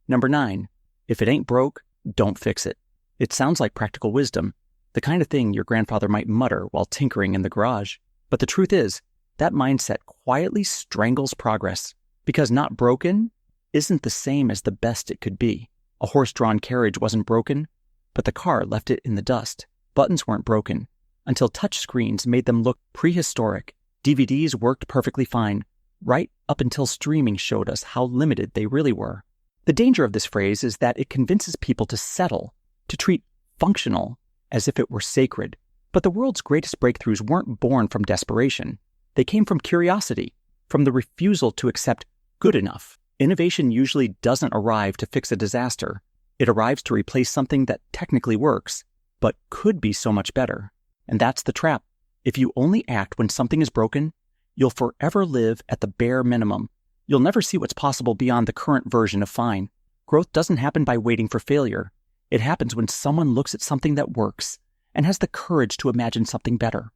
Number 9, if it ain't broke, don't fix it. It sounds like practical wisdom, the kind of thing your grandfather might mutter while tinkering in the garage. But the truth is, that mindset quietly strangles progress, because not broken isn't the same as the best it could be. A horse-drawn carriage wasn't broken, but the car left it in the dust. Buttons weren't broken, until touchscreens made them look prehistoric. DVDs worked perfectly fine, right up until streaming showed us how limited they really were. The danger of this phrase is that it convinces people to settle, to treat functional as if it were sacred. But the world's greatest breakthroughs weren't born from desperation. They came from curiosity, from the refusal to accept good enough. Innovation usually doesn't arrive to fix a disaster. It arrives to replace something that technically works, but could be so much better. And that's the trap. If you only act when something is broken, you'll forever live at the bare minimum. You'll never see what's possible beyond the current version of fine. Growth doesn't happen by waiting for failure. It happens when someone looks at something that works and has the courage to imagine something better.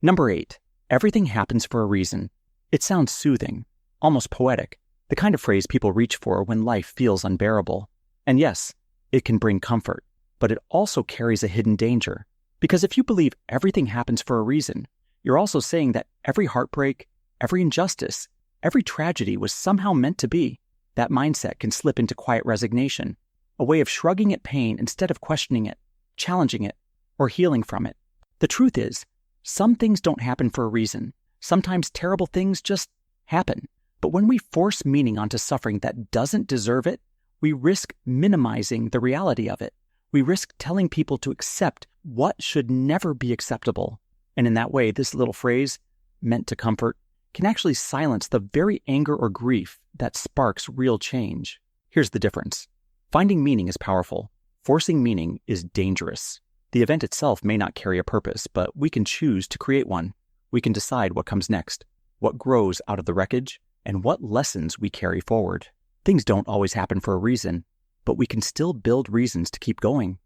Number 8, everything happens for a reason. It sounds soothing, almost poetic, the kind of phrase people reach for when life feels unbearable. And yes, it can bring comfort, but it also carries a hidden danger. Because if you believe everything happens for a reason, you're also saying that every heartbreak, every injustice, every tragedy was somehow meant to be. That mindset can slip into quiet resignation, a way of shrugging at pain instead of questioning it, challenging it, or healing from it. The truth is, some things don't happen for a reason. Sometimes terrible things just happen. But when we force meaning onto suffering that doesn't deserve it, we risk minimizing the reality of it. We risk telling people to accept what should never be acceptable. And in that way, this little phrase, meant to comfort, can actually silence the very anger or grief that sparks real change. Here's the difference. Finding meaning is powerful. Forcing meaning is dangerous. The event itself may not carry a purpose, but we can choose to create one. We can decide what comes next, what grows out of the wreckage, and what lessons we carry forward. Things don't always happen for a reason, but we can still build reasons to keep going.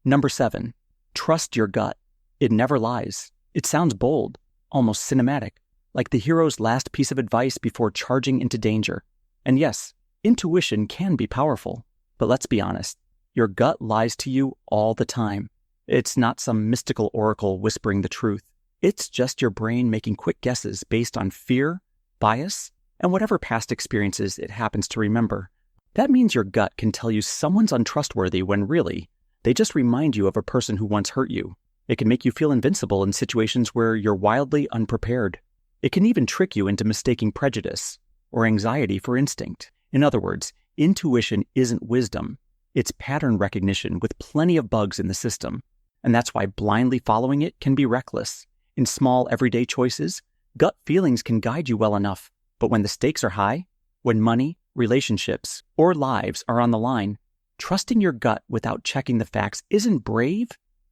Number 7, trust your gut. It never lies. It sounds bold, almost cinematic, like the hero's last piece of advice before charging into danger. And yes, intuition can be powerful, but let's be honest, your gut lies to you all the time. It's not some mystical oracle whispering the truth. It's just your brain making quick guesses based on fear, bias, and whatever past experiences it happens to remember. That means your gut can tell you someone's untrustworthy when really, they just remind you of a person who once hurt you. It can make you feel invincible in situations where you're wildly unprepared. It can even trick you into mistaking prejudice or anxiety for instinct. In other words, intuition isn't wisdom. It's pattern recognition with plenty of bugs in the system. And that's why blindly following it can be reckless. In small, everyday choices, gut feelings can guide you well enough. But when the stakes are high, when money, relationships, or lives are on the line, trusting your gut without checking the facts isn't brave,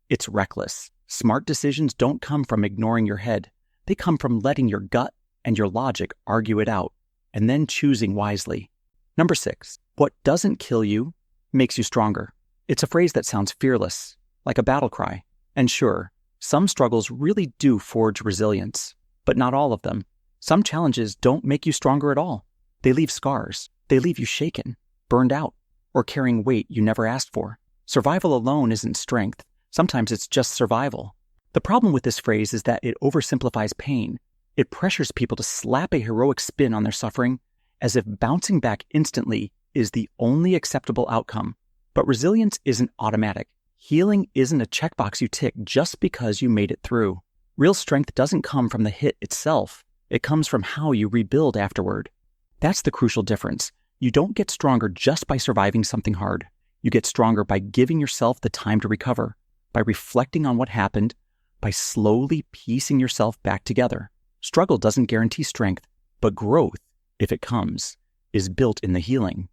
it's reckless. Smart decisions don't come from ignoring your head. They come from letting your gut and your logic argue it out, and then choosing wisely. Number 6, what doesn't kill you makes you stronger. It's a phrase that sounds fearless, like a battle cry. And sure, some struggles really do forge resilience, but not all of them. Some challenges don't make you stronger at all. They leave scars. They leave you shaken, burned out, or carrying weight you never asked for. Survival alone isn't strength. Sometimes it's just survival. The problem with this phrase is that it oversimplifies pain. It pressures people to slap a heroic spin on their suffering as if bouncing back instantly is the only acceptable outcome. But resilience isn't automatic. Healing isn't a checkbox you tick just because you made it through. Real strength doesn't come from the hit itself. It comes from how you rebuild afterward. That's the crucial difference. You don't get stronger just by surviving something hard. You get stronger by giving yourself the time to recover, by reflecting on what happened, by slowly piecing yourself back together. Struggle doesn't guarantee strength, but growth, if it comes, is built in the healing.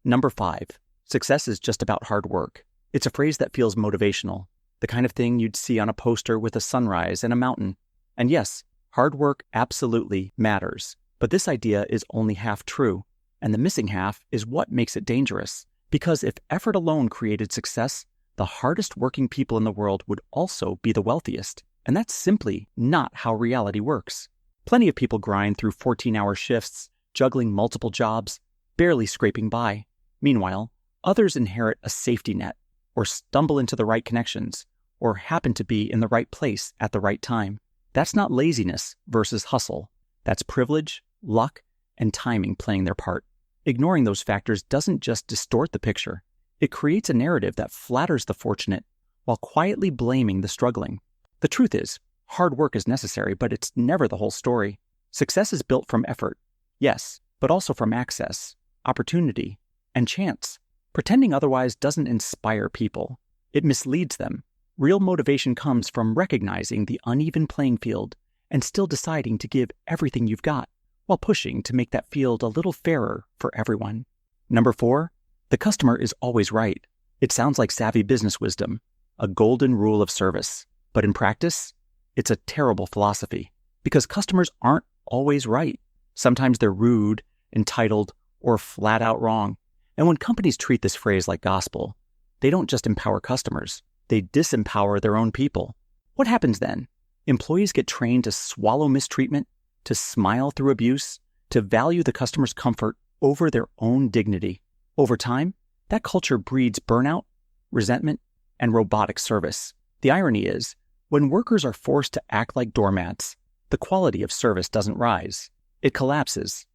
Number 5, success is just about hard work. It's a phrase that feels motivational, the kind of thing you'd see on a poster with a sunrise and a mountain. And yes, hard work absolutely matters, but this idea is only half true, and the missing half is what makes it dangerous. Because if effort alone created success, the hardest working people in the world would also be the wealthiest, and that's simply not how reality works. Plenty of people grind through 14-hour shifts, juggling multiple jobs, barely scraping by. Meanwhile, Others inherit a safety net, or stumble into the right connections, or happen to be in the right place at the right time. That's not laziness versus hustle. That's privilege, luck, and timing playing their part. Ignoring those factors doesn't just distort the picture. It creates a narrative that flatters the fortunate while quietly blaming the struggling. The truth is, hard work is necessary, but it's never the whole story. Success is built from effort, yes, but also from access, opportunity, and chance. Pretending otherwise doesn't inspire people. It misleads them. Real motivation comes from recognizing the uneven playing field and still deciding to give everything you've got, while pushing to make that field a little fairer for everyone. Number 4, the customer is always right. It sounds like savvy business wisdom, a golden rule of service. But in practice, it's a terrible philosophy, because customers aren't always right. Sometimes they're rude, entitled, or flat out wrong. And when companies treat this phrase like gospel, they don't just empower customers, they disempower their own people. What happens then? Employees get trained to swallow mistreatment, to smile through abuse, to value the customer's comfort over their own dignity. Over time, that culture breeds burnout, resentment, and robotic service. The irony is, when workers are forced to act like doormats, the quality of service doesn't rise. It collapses.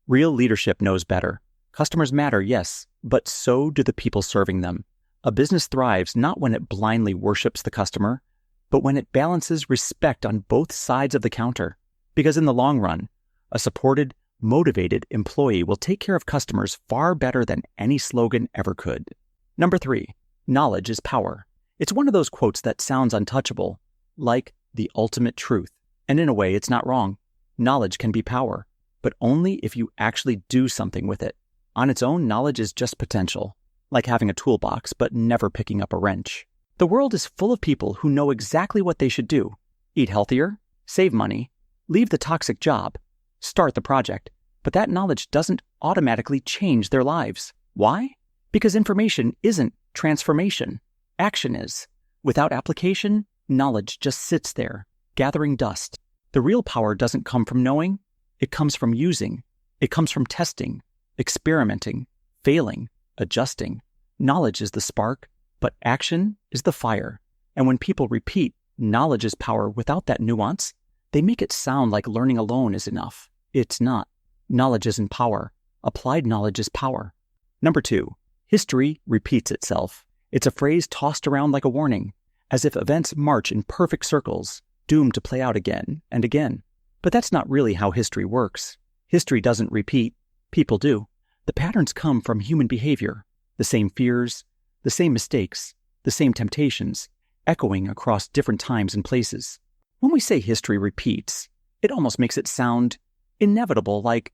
Real leadership knows better. Customers matter, yes, but so do the people serving them. A business thrives not when it blindly worships the customer, but when it balances respect on both sides of the counter. Because in the long run, a supported, motivated employee will take care of customers far better than any slogan ever could. Number 3, knowledge is power. It's one of those quotes that sounds untouchable, like the ultimate truth. And in a way, it's not wrong. Knowledge can be power, but only if you actually do something with it. On its own, knowledge is just potential, like having a toolbox but never picking up a wrench. The world is full of people who know exactly what they should do. Eat healthier, save money, leave the toxic job, start the project. But that knowledge doesn't automatically change their lives. Why? Because information isn't transformation. Action is. Without application, knowledge just sits there, gathering dust. The real power doesn't come from knowing. It comes from using. It comes from testing, experimenting, failing, adjusting. Knowledge is the spark, but action is the fire. And when people repeat, knowledge is power without that nuance, they make it sound like learning alone is enough. It's not. Knowledge isn't power. Applied knowledge is power. Number 2, history repeats itself. It's a phrase tossed around like a warning, as if events march in perfect circles, doomed to play out again and again. But that's not really how history works. History doesn't repeat. People do. The patterns come from human behavior, the same fears, the same mistakes, the same temptations, echoing across different times and places. When we say history repeats, it almost makes it sound inevitable, like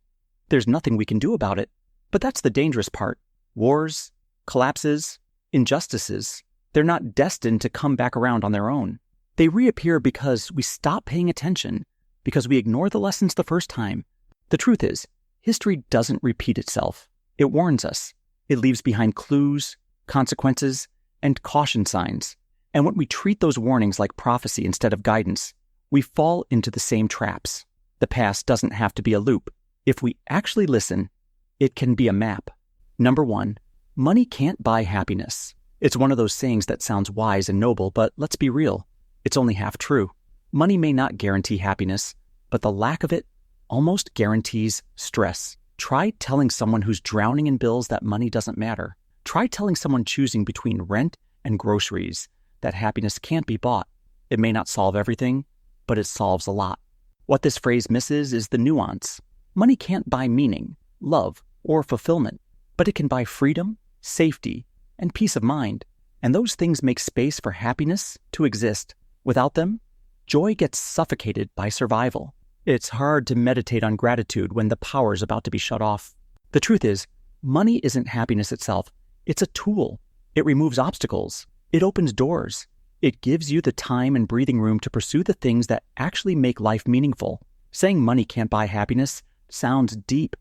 there's nothing we can do about it. But that's the dangerous part. Wars, collapses, injustices, they're not destined to come back around on their own. They reappear because we stop paying attention, because we ignore the lessons the first time. The truth is, history doesn't repeat itself. It warns us. It leaves behind clues, consequences, and caution signs. And when we treat those warnings like prophecy instead of guidance, we fall into the same traps. The past doesn't have to be a loop. If we actually listen, it can be a map. Number 1, money can't buy happiness. It's one of those sayings that sounds wise and noble, but let's be real. It's only half true. Money may not guarantee happiness, but the lack of it almost guarantees stress. Try telling someone who's drowning in bills that money doesn't matter. Try telling someone choosing between rent and groceries that happiness can't be bought. It may not solve everything, but it solves a lot. What this phrase misses is the nuance. Money can't buy meaning, love, or fulfillment, but it can buy freedom, safety, and peace of mind. And those things make space for happiness to exist. Without them, joy gets suffocated by survival. It's hard to meditate on gratitude when the power's about to be shut off. The truth is, money isn't happiness itself. It's a tool. It removes obstacles. It opens doors. It gives you the time and breathing room to pursue the things that actually make life meaningful. Saying money can't buy happiness sounds deep,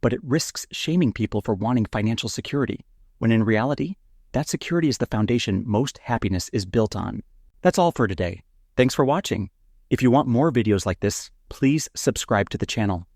but it risks shaming people for wanting financial security, when in reality, that security is the foundation most happiness is built on. That's all for today. Thanks for watching. If you want more videos like this, please subscribe to the channel.